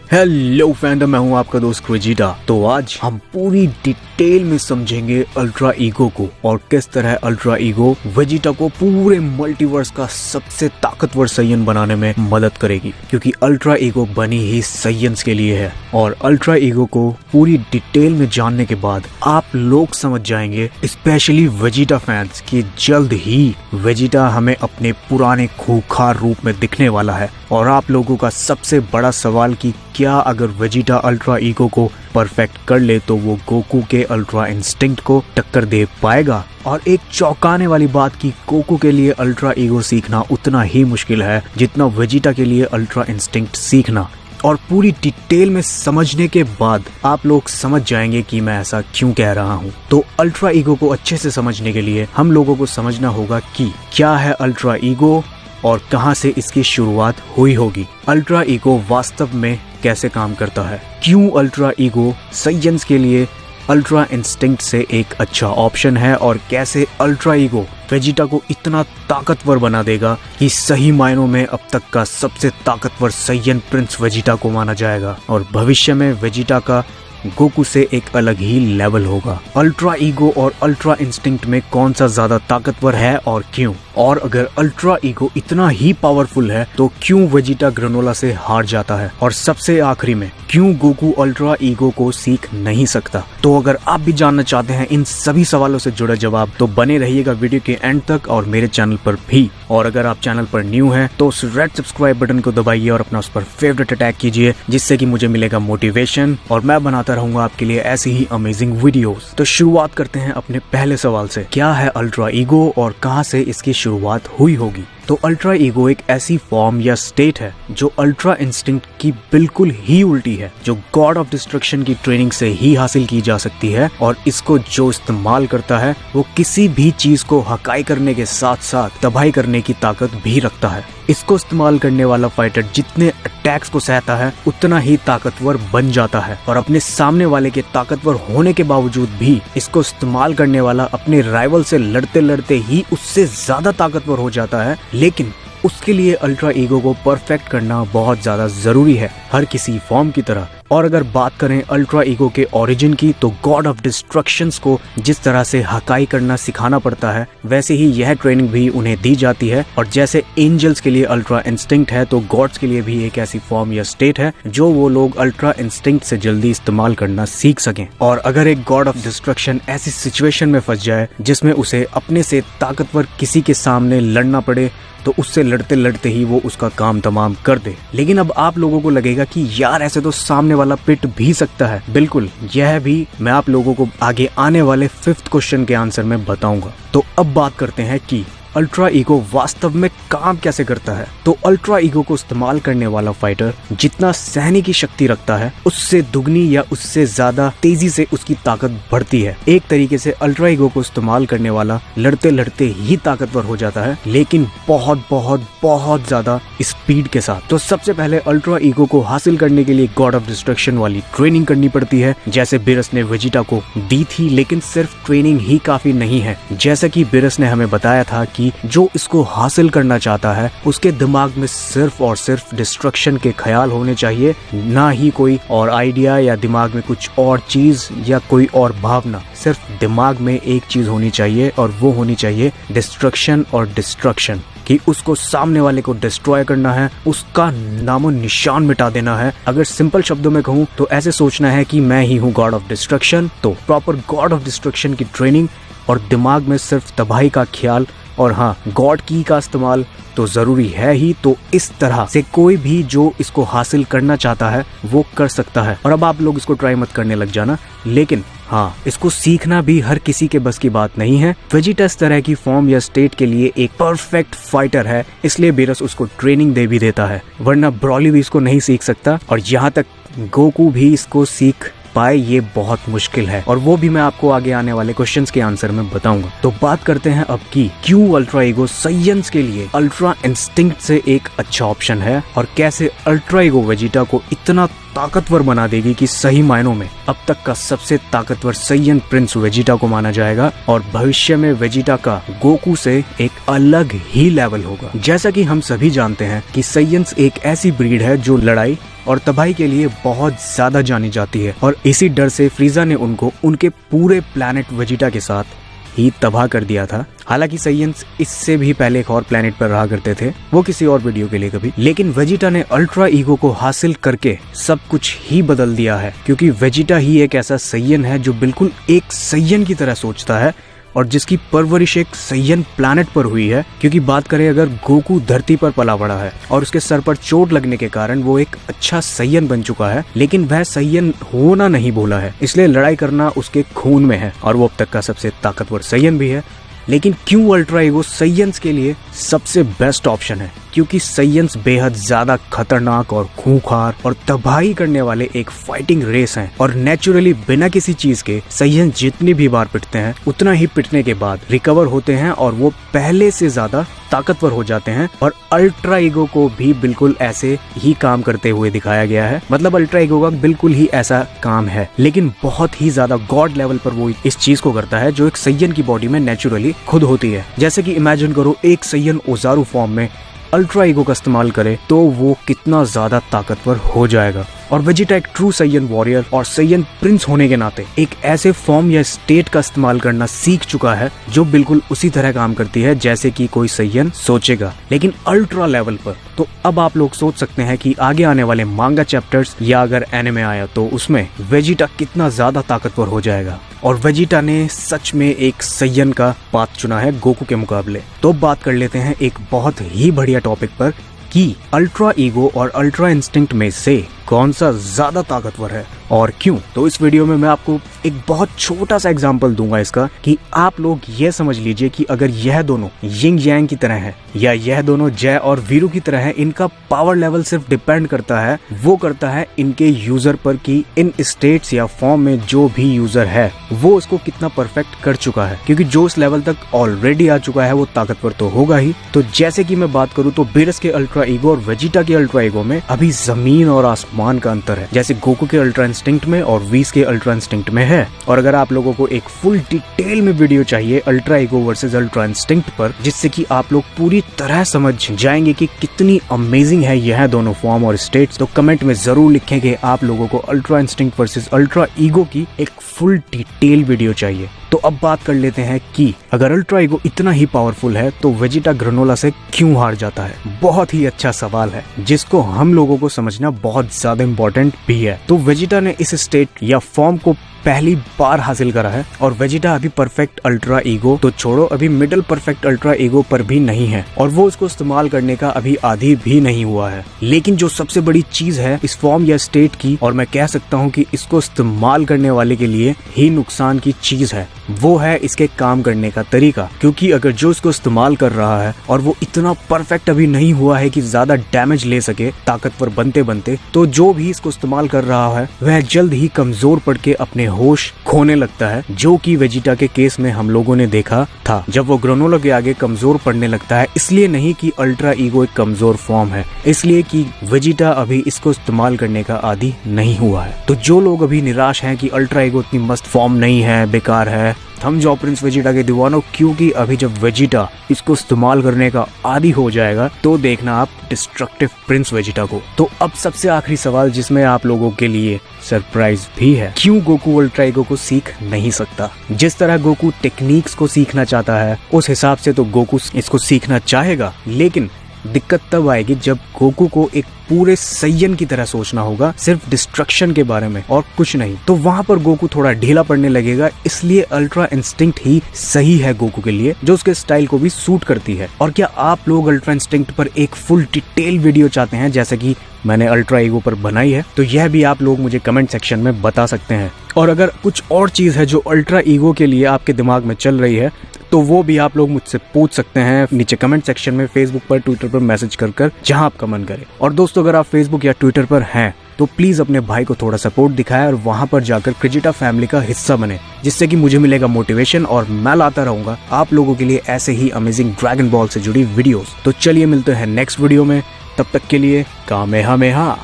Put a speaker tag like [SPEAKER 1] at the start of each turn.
[SPEAKER 1] Hello fandom, मैं हूं आपका दोस्त वेजिटा। तो आज हम पूरी डिटेल में समझेंगे अल्ट्रा ईगो को और किस तरह अल्ट्रा ईगो वेजिटा को पूरे मल्टीवर्स का सबसे ताकतवर सैयन बनाने में मदद करेगी, क्योंकि अल्ट्रा ईगो बनी ही सैयंस के लिए है। और अल्ट्रा ईगो को पूरी डिटेल में जानने के बाद आप लोग समझ जाएंगे, स्पेशली वेजिटा फैंस, कि जल्द ही वेजिटा हमें अपने पुराने खूंखार रूप में दिखने वाला है। और आप लोगों का सबसे बड़ा सवाल कि क्या अगर वेजिटा अल्ट्रा ईगो को परफेक्ट कर ले तो वो गोकू के अल्ट्रा इंस्टिंक्ट को टक्कर दे पाएगा। और एक चौंकाने वाली बात कि गोकू के लिए अल्ट्रा ईगो सीखना उतना ही मुश्किल है जितना वेजिटा के लिए अल्ट्रा इंस्टिंक्ट सीखना। और पूरी डिटेल में समझने के बाद आप लोग समझ जाएंगे कि मैं ऐसा क्यों कह रहा हूँ। तो अल्ट्रा ईगो को अच्छे से समझने के लिए हम लोगों को समझना होगा कि क्या है अल्ट्रा ईगो और कहां से इसकी शुरुआत हुई होगी। अल्ट्रा ईगो वास्तव में कैसे काम करता है, क्यों अल्ट्रा ईगो सैयंस के लिए अल्ट्रा इंस्टिंक्ट से एक अच्छा ऑप्शन है, और कैसे अल्ट्रा ईगो वेजिटा को इतना ताकतवर बना देगा कि सही मायनों में अब तक का सबसे ताकतवर सैयन प्रिंस वेजिटा को माना जाएगा। और भविष्य में वेजिटा का गोकू से एक अलग ही लेवल होगा। अल्ट्रा ईगो और अल्ट्रा इंस्टिंक्ट में कौन सा ज्यादा ताकतवर है और क्यों? और अगर अल्ट्रा ईगो इतना ही पावरफुल है तो क्यों वेजिटा ग्रेनोला से हार जाता है? और सबसे आखिरी में, क्यों गोकू अल्ट्रा ईगो को सीख नहीं सकता? तो अगर आप भी जानना चाहते हैं इन सभी सवालों से जुड़ा जवाब, तो बने रहिएगा वीडियो के एंड तक और मेरे चैनल पर भी। और अगर आप चैनल पर न्यू हैं तो उस रेड सब्सक्राइब बटन को दबाइए और अपना उस पर फेवरेट अटैक कीजिए, जिससे कि मुझे मिलेगा मोटिवेशन और मैं बनाता रहूंगा आपके लिए ऐसी ही अमेजिंग वीडियोस। तो शुरुआत करते हैं अपने पहले सवाल से, क्या है अल्ट्रा ईगो और कहां से इसकी शुरुआत हुई होगी? तो अल्ट्रा ईगो एक ऐसी फॉर्म या स्टेट है जो अल्ट्रा इंस्टिंक्ट की बिल्कुल ही उल्टी है, जो गॉड ऑफ डिस्ट्रक्शन की ट्रेनिंग से ही हासिल की जा सकती है। और इसको जो इस्तेमाल करता है वो किसी भी चीज को हकाई करने के साथ साथ तबाही करने की ताकत भी रखता है। इसको इस्तेमाल करने वाला फाइटर जितने अटैक्स को सहता है उतना ही ताकतवर बन जाता है, और अपने सामने वाले के ताकतवर होने के बावजूद भी इसको इस्तेमाल करने वाला अपने राइवल से लड़ते लड़ते ही उससे ज्यादा ताकतवर हो जाता है। लेकिन उसके लिए अल्ट्रा ईगो को परफेक्ट करना बहुत ज्यादा जरूरी है, हर किसी फॉर्म की तरह। और अगर बात करें अल्ट्रा ईगो के ओरिजिन की, तो गॉड ऑफ डिस्ट्रक्शंस को जिस तरह से हकाई करना सिखाना पड़ता है, वैसे ही यह ट्रेनिंग भी उन्हें दी जाती है। और जैसे एंजल्स के लिए अल्ट्रा इंस्टिंक्ट है, तो गॉड्स के लिए भी एक ऐसी फॉर्म या स्टेट है जो वो लोग अल्ट्रा इंस्टिंक्ट से जल्दी इस्तेमाल करना सीख सकें। और अगर एक गॉड ऑफ डिस्ट्रक्शन ऐसी सिचुएशन में फंस जाए जिसमें उसे अपने से ताकतवर किसी के सामने लड़ना पड़े, तो उससे लड़ते लड़ते ही वो उसका काम तमाम कर दे। लेकिन अब आप लोगों को लगेगा कि यार ऐसे तो सामने वाला पिट भी सकता है। बिल्कुल, यह भी मैं आप लोगों को आगे आने वाले 5th क्वेश्चन के आंसर में बताऊंगा। तो अब बात करते हैं कि अल्ट्रा ईगो वास्तव में काम कैसे करता है। तो अल्ट्रा ईगो को इस्तेमाल करने वाला फाइटर जितना सहने की शक्ति रखता है, उससे दुगनी या उससे ज्यादा तेजी से उसकी ताकत बढ़ती है। एक तरीके से अल्ट्रा ईगो को इस्तेमाल करने वाला लड़ते लड़ते ही ताकतवर हो जाता है, लेकिन बहुत बहुत बहुत ज्यादा स्पीड के साथ। तो सबसे पहले अल्ट्रा ईगो को हासिल करने के लिए गॉड ऑफ डिस्ट्रक्शन वाली ट्रेनिंग करनी पड़ती है, जैसे बिरस ने वेजिटा को दी थी। लेकिन सिर्फ ट्रेनिंग ही काफी नहीं है। जैसा कि बिरस ने हमें बताया था कि जो इसको हासिल करना चाहता है उसके दिमाग में सिर्फ और सिर्फ डिस्ट्रक्शन के ख्याल होने चाहिए, ना ही कोई और आइडिया या दिमाग में कुछ और चीज या कोई और भावना। सिर्फ दिमाग में एक चीज होनी चाहिए, और वो होनी चाहिए डिस्ट्रक्शन और डिस्ट्रक्शन, कि उसको सामने वाले को डिस्ट्रॉय करना है, उसका नामो निशान मिटा देना है। अगर सिंपल शब्दों में कहूँ तो ऐसे सोचना है कि मैं ही हूँ गॉड ऑफ डिस्ट्रक्शन। तो प्रॉपर गॉड ऑफ डिस्ट्रक्शन की ट्रेनिंग और दिमाग में सिर्फ तबाही का ख्याल, और हाँ, गॉड की का इस्तेमाल तो जरूरी है ही। तो इस तरह से कोई भी जो इसको हासिल करना चाहता है वो कर सकता है। और अब आप लोग इसको ट्राई मत करने लग जाना, लेकिन हाँ, इसको सीखना भी हर किसी के बस की बात नहीं है। वेजिटा इस तरह की फॉर्म या स्टेट के लिए एक परफेक्ट फाइटर है, इसलिए बिरस उसको ट्रेनिंग दे भी देता है, वरना ब्रॉली भी इसको नहीं सीख सकता। और यहाँ तक गोकू भी इसको सीख पाए ये बहुत मुश्किल है, और वो भी मैं आपको आगे आने वाले क्वेश्चंस के आंसर में बताऊंगा। तो बात करते हैं अब की क्यों अल्ट्रा ईगो सैयंस के लिए अल्ट्रा इंस्टिंक्ट से एक अच्छा ऑप्शन है, और कैसे अल्ट्रा ईगो वेजिटा को इतना ताकतवर बना देगी कि सही मायनों में अब तक का सबसे ताकतवर सैयन प्रिंस वेजिटा को माना जाएगा और भविष्य में वेजिटा का गोकू से एक अलग ही लेवल होगा। जैसा कि हम सभी जानते हैं कि सैयन्स एक ऐसी ब्रीड है जो लड़ाई और तबाही के लिए बहुत ज्यादा जानी जाती है और इसी डर से फ्रीजा ने उनको उनके पूरे प्लैनेट वेजिटा के साथ ही तबाह कर दिया था। हालांकि सैयन्स इससे भी पहले एक और प्लेनेट पर रहा करते थे, वो किसी और वीडियो के लिए कभी। लेकिन वेजिटा ने अल्ट्रा ईगो को हासिल करके सब कुछ ही बदल दिया है, क्योंकि वेजिटा ही एक ऐसा सैयन है जो बिल्कुल एक सैयन की तरह सोचता है और जिसकी परवरिश एक सैयन प्लैनेट पर हुई है। क्योंकि बात करें अगर गोकू धरती पर पला बड़ा है और उसके सर पर चोट लगने के कारण वो एक अच्छा सैयन बन चुका है, लेकिन वह सैयन होना नहीं भूला है, इसलिए लड़ाई करना उसके खून में है और वो अब तक का सबसे ताकतवर सैयन भी है। लेकिन क्यों अल्ट्रा ईगो सैयन्स के लिए सबसे बेस्ट ऑप्शन है? क्योंकि सैयन्स बेहद ज्यादा खतरनाक और खूंखार और तबाही करने वाले एक फाइटिंग रेस हैं और नेचुरली बिना किसी चीज के सैयन्स जितनी भी बार पिटते हैं उतना ही पिटने के बाद रिकवर होते हैं और वो पहले से ज्यादा ताकतवर हो जाते हैं। और अल्ट्रा ईगो को भी बिल्कुल ऐसे ही काम करते हुए दिखाया गया है। मतलब अल्ट्रा ईगो का बिल्कुल ही ऐसा काम है, लेकिन बहुत ही ज्यादा गॉड लेवल पर वो इस चीज को करता है जो एक सैयन की बॉडी में नेचुरली खुद होती है। जैसे कि इमेजिन करो एक सैयन ओजारू फॉर्म में अल्ट्रा ईगो का इस्तेमाल करे तो वो कितना ज्यादा ताकतवर हो जाएगा। और वेजिटा एक ट्रू सैयन वॉरियर और सैयन प्रिंस होने के नाते एक ऐसे फॉर्म या स्टेट का इस्तेमाल करना सीख चुका है जो बिल्कुल उसी तरह काम करती है जैसे कि कोई सैयन सोचेगा, लेकिन अल्ट्रा लेवल पर। तो अब आप लोग सोच सकते हैं कि आगे आने वाले मांगा चैप्टर्स या अगर एनिमे आया तो उसमें वेजिटा कितना ज्यादा ताकतवर हो जाएगा। और वेजिटा ने सच में एक सैयन का पाथ चुना है गोकू के मुकाबले। तो बात कर लेते हैं एक बहुत ही बढ़िया टॉपिक पर कि अल्ट्रा ईगो और अल्ट्रा इंस्टिंक्ट में से कौन सा ज्यादा ताकतवर है और क्यों। तो इस वीडियो में मैं आपको एक बहुत छोटा सा एग्जांपल दूंगा इसका, कि आप लोग ये समझ लीजिए कि अगर यह दोनों यिंग यांग की तरह है या यह दोनों जय और वीरू की तरह है, इनका पावर लेवल सिर्फ डिपेंड करता है, वो करता है इनके यूजर पर कि इन स्टेट्स या फॉर्म में जो भी यूजर है वो उसको कितना परफेक्ट कर चुका है। क्योंकि जो इस लेवल तक ऑलरेडी आ चुका है वो ताकतवर तो होगा ही। तो जैसे कि मैं बात करूँ तो बेरस के अल्ट्रा ईगो और वेजिटा के अल्ट्रा ईगो में अभी जमीन और आसमान का अंतर है, जैसे गोकू के अल्ट्रा इंस्टिंक्ट में और वीस के अल्ट्रा इंस्टिंक्ट में है। और अगर आप लोगों को एक फुल डिटेल में वीडियो चाहिए ultra ego versus ultra instinct पर, जिससे कि आप लोग पूरी तरह समझ जाएंगे कि कितनी अमेजिंग है यह दोनों फॉर्म और स्टेट्स, तो कमेंट में जरूर लिखें कि आप लोगों को ultra instinct versus ultra ego की एक फुल डिटेल वीडियो चाहिए। तो अब बात कर लेते हैं कि अगर अल्ट्रा ईगो इतना ही पावरफुल है तो वेजिटा ग्रेनोला से क्यों हार जाता है। बहुत ही अच्छा सवाल है जिसको हम लोगों को समझना बहुत ज्यादा इम्पोर्टेंट भी है। तो वेजिटा ने इस स्टेट या फॉर्म को पहली बार हासिल करा है और वेजिटा अभी परफेक्ट अल्ट्रा ईगो तो छोड़ो, अभी मिडिल परफेक्ट अल्ट्रा ईगो पर भी नहीं है और वो उसको इस्तेमाल करने का अभी आदी भी नहीं हुआ है। लेकिन जो सबसे बड़ी चीज है इस फॉर्म या स्टेट की, और मैं कह सकता हूँ कि इसको इस्तेमाल करने वाले के लिए ही नुकसान की चीज है, वो है इसके काम करने का तरीका। क्योंकि अगर जो इसको इस्तेमाल कर रहा है और वो इतना परफेक्ट अभी नहीं हुआ है कि ज्यादा डैमेज ले सके ताकतवर बनते बनते, तो जो भी इसको इस्तेमाल कर रहा है वह जल्द ही कमजोर पड़ के अपने होश खोने लगता है, जो कि वेजिटा के केस में हम लोगों ने देखा था। जब वो ग्रेनोला के आगे कमजोर पड़ने लगता है, इसलिए नहीं कि अल्ट्रा ईगो एक कमजोर फॉर्म है, इसलिए कि वेजिटा अभी इसको इस्तेमाल करने का आदी नहीं हुआ है। तो जो लोग अभी निराश हैं कि अल्ट्रा ईगो इतनी मस्त फॉर्म नहीं है, बेकार है, थम जाओ प्रिंस वेजिटा के दीवानों, क्योंकि अभी जब वेजिटा इसको इस्तेमाल करने का आदी हो जाएगा तो देखना आप डिस्ट्रक्टिव प्रिंस वेजिटा को। तो अब सबसे आखिरी सवाल जिसमें आप लोगों के लिए सरप्राइज भी है, क्यों गोकू अल्ट्रा ईगो को सीख नहीं सकता। जिस तरह गोकू टेक्निक्स को सीखना चाहता है उस हिसाब से तो गोकू इसको सीखना चाहेगा, लेकिन दिक्कत तब आएगी जब गोकू को एक पूरे सैयन की तरह सोचना होगा, सिर्फ डिस्ट्रक्शन के बारे में और कुछ नहीं। तो वहाँ पर गोकू थोड़ा ढीला पड़ने लगेगा, इसलिए अल्ट्रा इंस्टिंक्ट ही सही है गोकू के लिए, जो उसके स्टाइल को भी सूट करती है। और क्या आप लोग अल्ट्रा इंस्टिंक्ट पर एक फुल डिटेल वीडियो चाहते हैं जैसे कि मैंने अल्ट्रा ईगो पर बनाई है? तो यह भी आप लोग मुझे कमेंट सेक्शन में बता सकते हैं। और अगर कुछ और चीज है जो अल्ट्रा ईगो के लिए आपके दिमाग में चल रही है तो वो भी आप लोग मुझसे पूछ सकते हैं नीचे कमेंट सेक्शन में, फेसबुक पर, ट्विटर पर मैसेज कर जहां आपका मन करे। और दोस्तों अगर आप फेसबुक या ट्विटर पर हैं तो प्लीज अपने भाई को थोड़ा सपोर्ट दिखाएं और वहां पर जाकर क्रिजिटा फैमिली का हिस्सा बने, जिससे कि मुझे मिलेगा मोटिवेशन और मैं लाता रहूंगा आप लोगों के लिए ऐसे ही अमेजिंग ड्रैगन बॉल से जुड़ी वीडियोस। तो चलिए मिलते हैं नेक्स्ट वीडियो में, तब तक के लिए कामेहामेहा।